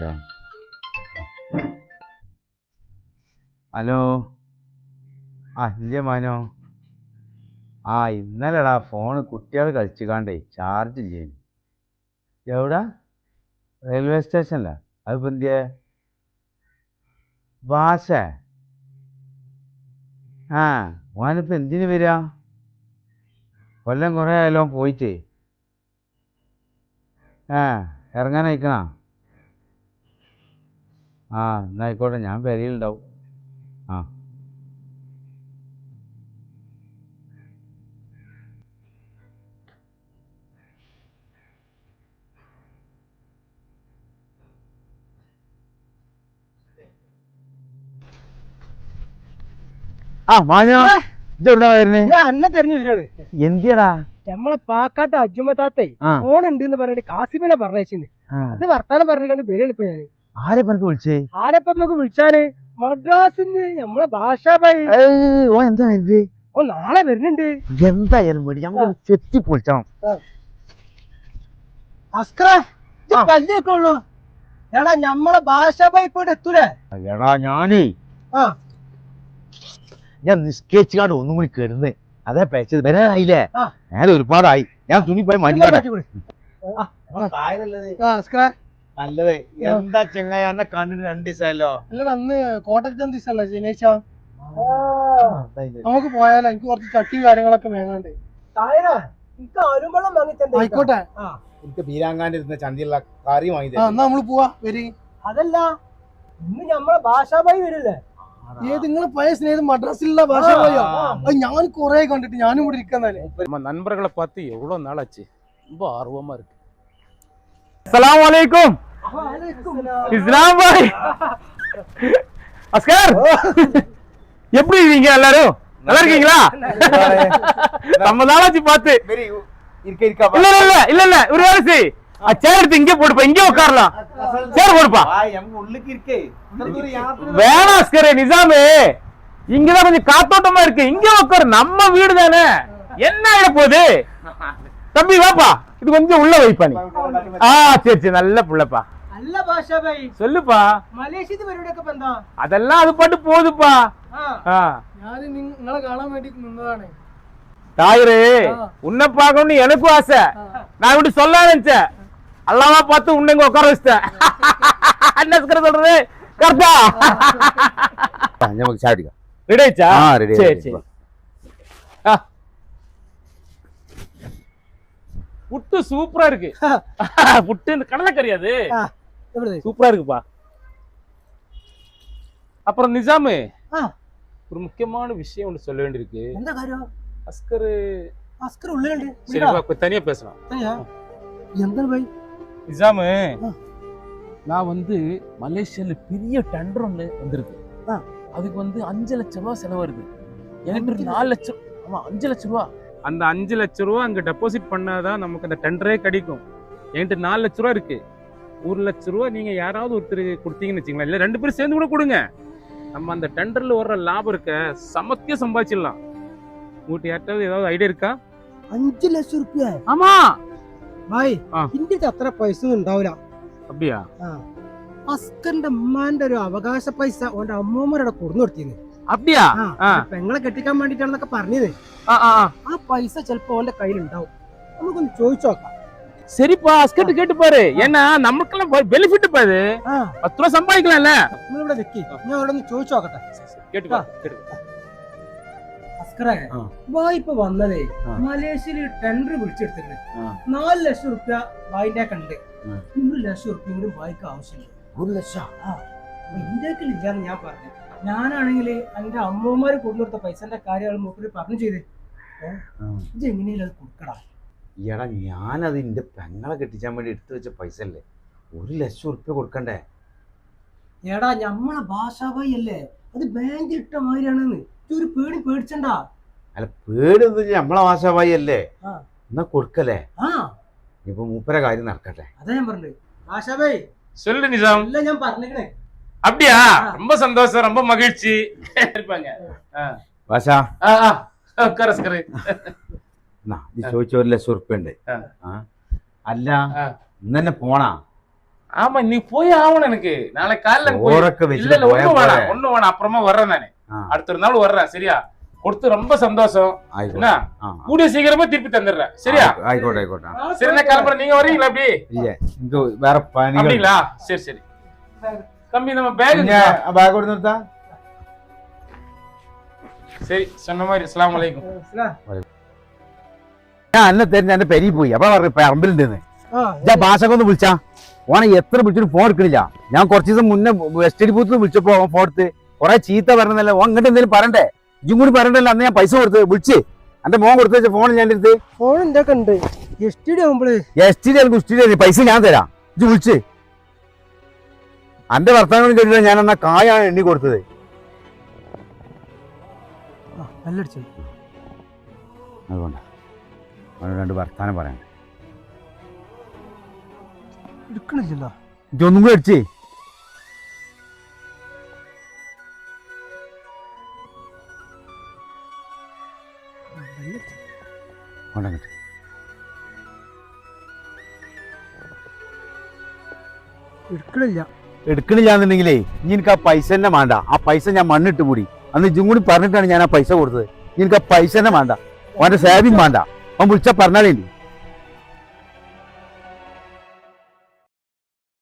കേട്ടോ. ഹലോ, ഇല്ല മാനോ. ഇന്നലെടാ ഫോണ് കുട്ടികൾ കളിച്ചിക്കാണ്ടേ ചാർജ് ഇല്ലേ. എവിടാ? റെയിൽവേ സ്റ്റേഷനില. അതിപ്പോൾ എന്തിയെ? ഭാഷ ഓനിപ്പോൾ എന്തിനു വരിക? കൊല്ലം കുറേ ആയാലോ പോയിട്ട്. ഇറങ്ങാനയക്കണ? എന്നായിക്കോട്ടെ, ഞാൻ പെരയിലുണ്ടാവും. എന്തിയടാ? നമ്മളെ പാക്കാട്ട് അജുമത്താത്തേ ഫോണുണ്ട് എന്ന് പറഞ്ഞിട്ട് കാസിമിനെ പറഞ്ഞിട്ടുണ്ട്. അത് വർത്താനം പറഞ്ഞിട്ട് പേരെടുപ്പ ഞാന്. ആരെ പറഞ്ഞ വിളിച്ചേ? ആരെപ്പ നമുക്ക് വിളിച്ചാന്? മദ്രാസിന്ന് നമ്മളെ ഭാഷ എന്താ ഓ നാളെ വരുന്നുണ്ട്. എന്തായാലും വേണ്ടി ഞമ്മ ചെത്തി പൊളിച്ചണം. അസ്കറുള്ളൂ എടാ, നമ്മളെ ഭാഷ ഇപ്പോട്ട് എത്തൂലേ? എടാ ഞാൻ നിസ്കരിച്ചാണ്ട് ഒന്നും കൂടി കരുന്ന് അതേ പേച്ചത് വരാനായില്ലേ? നേരെ ഒരുപാടായി. ഞാൻ തുണി പോയി നല്ലത്. എന്താ ചെങ്ങായി എന്നെ കണ്ടിട്ട് 2 ദിവസമല്ലോ. അല്ല, അന്ന് കോട്ടയത്തെ ദിവസമല്ല ശനിയാഴ്ച. നമുക്ക് പോയാലോ? എനിക്ക് കുറച്ച് ചട്ടി കാര്യങ്ങളൊക്കെ വേങ്ങാണ്ട്. ആയിക്കോട്ടെ, എനിക്ക് ബീരാങ്കാന്റെ ഇരുന്ന ചന്തിയുള്ള കറി വാങ്ങി. നമ്മള് പോവാ. വരി. അതല്ല, ഇന്ന് നമ്മളെ ഭാഷാഭായി വരില്ലേ? നിങ്ങളെ പഴയ സ്നേഹിതം മദ്രാസിലുള്ള ഭാഷാഭായിയോ? ഞാൻ കൊറേ കണ്ടിട്ട് ഞാനും ഇവിടെ ഇരിക്കുന്നേ. நண்பர்களை பார்த்து எவ்வளவு நாள் ஆச்சு. ரொம்ப ஆர்வமா இருக்கு. அஸ்ஸலாமு அலைக்கும். இஸ்லாம் பாய். அஸ்கர், எப்படி இருக்கீங்க எல்லாரும்? நல்லா இருக்கீங்களா? நம்ம நாளாச்சு பார்த்து. இல்ல ஒரு வேலை செய். சேர் எடுத்து இங்கே போடுப்பா, இங்கே உட்காரலாம். சேர் போடுப்பா. வேணாம் அஸ்கர், நிசாமே இங்கதான் கொஞ்சம் காத்தோட்டமா இருக்கு, இங்க உட்காரு. நம்ம வீடு தானே, என்ன ஆயிட போகுது? தம்பி வாப்பா, இது கொஞ்சம் உள்ள வைப்பா நீ. சரி நல்ல புள்ளப்பா. சொல்லுப்பா. அதெல்லாம் அது பாட்டு போகுதுப்பா. നിങ്ങളെ കാണാൻ വേണ്ടി നിന്നതാണ്. தாயரே, உன்னை பார்க்கணும்னு எனக்கும் ஆசை. நான் இப்படி சொல்ல நினைச்சேன், அல்லாமா பார்த்து உன்னை இங்க உட்கார வச்சிட்டேன். என்ன சொல்றது? கரெக்டா? നമുക്ക് ചാടിക്ക. ரெடி ஆயிச்சா? சரி. புட்டு சூப்பரா இருக்கு. புட்டு இந்த கடலைக்கறி அது சூப்பரா இருக்குப்பா. அப்புறம் நிசாமு, ஒரு முக்கியமான விஷயம் ஒன்று சொல்ல வேண்டியிருக்கு. என்ன காரியம்? அஸ்கர் உள்ளேண்டு. சரி, தனியா பேசலாம். എന്താ ഭായ്? நிசாமு, நான் வந்து மலேசியால பெரிய டெண்டர் ஒன்று வந்திருக்கு. அதுக்கு வந்து 5 லட்சம் ரூபாய் செலவு வருது. எனக்கு 4 லட்சம். ஆமா, 5 லட்சம் ரூபாய். அந்த 5 லட்சம் ரூபாய் அங்க டெபாசிட் பண்ணாதான் நமக்கு அந்த டெண்டரே கிடைக்கும். என்கிட்ட 4 லட்சம் ரூபாய் இருக்கு. 1 லட்சம் ரூபாய் நீங்க யாராவது ஒருத்தர் கொடுத்தீங்கன்னு வச்சுங்களேன், இல்ல 2 பேரும் சேர்ந்து கூட கொடுங்க. நம்ம அந்த டெண்டர்ல வர்ற லாபம் இருக்க சமத்தியா சம்பாதிச்சிடலாம். உங்களுக்கு யார்ட்டாவது ஏதாவது ஐடியா இருக்கா? 5 ലക്ഷം റുപ്യ? ஆமா ഭായ്, ഇന്ത്യ അത്ര പൈസ ഒന്നും ഉണ്ടാവില്ല. அப்படியா? അസ്കറിന്റെ ഉമ്മാന്റെ ഒരു അവകാശ പൈസ ഓന്റെ അമ്മൂമ്മരുടെ കൊടുന്നു കൊടുത്തിന്ന്. அப்படியா? പെങ്ങളെ കെട്ടിക്കാൻ വേണ്ടിട്ടാണെന്നൊക്കെ പറഞ്ഞത്. ആ പൈസ ചിലപ്പോ ഓന്റെ കയ്യിലുണ്ടാവും. നമുക്കൊന്ന് ചോദിച്ചു നോക്കാം. சரிப்பா, அஸ்கர்ட்ட கேட்டு பாரு. ஏன்னா நமக்கெல்லாம் பெனிஃபிட் பாரு. 10 ரூபா சம்பாதிக்கலாம்ல. നമ്മളിവിടെ നിൽക്കി, ഞാൻ അവിടെ ഒന്ന് ചോദിച്ചു നോക്കട്ടെ. கேட்டுப்பா. അസ്കറേ, ഭായ് ഇപ്പൊ വന്നതേ മലേഷ്യയിൽ ടെൻഡർ വിളിച്ചെടുത്തിട്ടുണ്ട്. 4 ലക്ഷം റുപ്യ ഭായിന്റെ കണ്ട്. 1 ലക്ഷം റുപ്യ കൂടി ഭായിക്ക് ആവശ്യമില്ല. 1 ലക്ഷം? ഇന്ത്യക്ക് ഇല്ലാന്ന് ഞാൻ പറഞ്ഞു. ഞാനാണെങ്കിൽ എന്റെ അമ്മമാര് കൊണ്ടുകൊടുത്ത പൈസന്റെ കാര്യങ്ങൾ മൂപ്പര് പറഞ്ഞു ചെയ്ത്. ഇത് എങ്ങനെയാലും അത് കൊടുക്കടാ. എടാ, ഞാനത് എന്റെ പെങ്ങളെ കെട്ടിച്ചാൻ വേണ്ടി എടുത്തു വെച്ച പൈസ അല്ലേ. 1 ലക്ഷം റുപ്യ കൊടുക്കണ്ടേ? എടാ, ഞമ്മളെ ഭാഷാഭായി അല്ലേ, അത് ബാങ്കിൽ ഇട്ട മാതിരിയാണെന്ന്. ഒരു പേടി പേടിച്ചണ്ട. അല്ല, പേടിയൊന്നും നമ്മളെ ഭാഷാഭായി അല്ലേ, എന്നാ കൊടുക്കല്ലേ. ഇപ്പൊ മൂപ്പര കാര്യം നടക്കട്ടെ. അതാ ഞാൻ പറഞ്ഞത്. ഭാഷാഭായി சொல்லு நிசாம். இல்ல, ഞാൻ പറഞ്ഞിക്കണേ. அப்படியா? ரொம்ப சந்தோஷம், ரொம்ப மகிழ்ச்சி. இருப்பாங்க. ഭാഷാ, കറസ്കറ് ചോദിച്ച 1 ലക്ഷം റുപ്യ ഉണ്ട്. അല്ല, ഇന്നെ പോണാ? ஆமா நீ போய் ஆகணும் எனக்கு நாளை காலைல போய் ഓറൊക്കെ இல்ல വെച്ചിട്ട് இல்ல പോയാ ஒண்ணும் പോരെ. வேணாம் ஒண்ணும் வேணாம் அப்புறமா வர்றேன் நானு ആ, அடுத்த நாள் வர்றேன் சரியா கொடுத்து ரொம்ப சந்தோஷம் ആയിക്കോട്ടെ. என்ன ആ, கூடிய சீக்கிரமா திருப்பி தந்துடுறேன் சரியா ആയിക്കോട്ടെ ആയിക്കോട്ടെ. சரி நான் கிளம்புறேன் நீங்க வரீங்களா அப்படி ഇല്ല എനിക്ക് വേറെ പണികൾ. அப்படிங்களா சரி சரி தம்பி நம்ம பேக் ഞാൻ ആ ബാഗ് കൊടുത്ത് നിർത്താ. சரி சொன்ன மாதிரி அஸ்ஸலாமு அலைக்கும் ഞാൻ അന്നെ തരുന്ന എന്റെ പെരി പോയി അപ്പൊ പറഞ്ഞു പറമ്പിലുണ്ടെന്ന്. ഞാൻ ഭാഷക്കൊന്ന് വിളിച്ചാ ഓനെ എത്ര വിളിച്ചിട്ട് ഫോൺ എടുക്കണില്ല. ഞാൻ കുറച്ച് ദിവസം മുന്നേ വെസ്റ്റഡി ബൂത്ത് വിളിച്ചപ്പോ ഓൻ ഫോൺ എടുത്ത് കുറെ ചീത്ത പറഞ്ഞല്ല. ഓൻ ഇങ്ങോട്ട് എന്തെങ്കിലും പറയണ്ടേ? ഇതും കൂടി പറയണ്ടല്ലോ. അന്ന് ഞാൻ പൈസ കൊടുത്ത് വിളിച്ച് എന്റെ മോൻ കൊടുത്ത് വെച്ച ഫോൺ ഞാൻ എടുത്ത് ഫോൺ എന്തൊക്കെ ഉണ്ട് എസ്റ്റിഡി ആവുമ്പോളേ എസ്റ്റി പൈസ ഞാൻ തരാം. ഇത് വിളിച്ച് എന്റെ വർത്തമാനം കേട്ടില്ല. ഞാൻ എന്നാ കായാണ് എണ്ണി കൊടുത്തത്. നല്ലടിച്ചു അതുകൊണ്ടാ അവനോട് രണ്ട് വർത്താനം പറയാൻ. എടുക്കണില്ലല്ലോ. ഇതൊന്നും കൂടെ അടിച്ചേ. കൊണ്ടങ്ങട്ട് എടുക്കണില്ല. എടുക്കണില്ലാന്നുണ്ടെങ്കിലേ ഇനി എനിക്ക് ആ പൈസ തന്നെ വേണ്ട. ആ പൈസ ഞാൻ മണ്ണിട്ട് കൂടി അന്ന് ഇതും കൂടി പറഞ്ഞിട്ടാണ് ഞാൻ ആ പൈസ കൊടുത്തത്. എനിക്ക് ആ പൈസ തന്നെ വേണ്ട. അവന്റെ സേവിങ് വേണ്ട. അവൻ വിളിച്ചാ പറഞ്ഞാലേ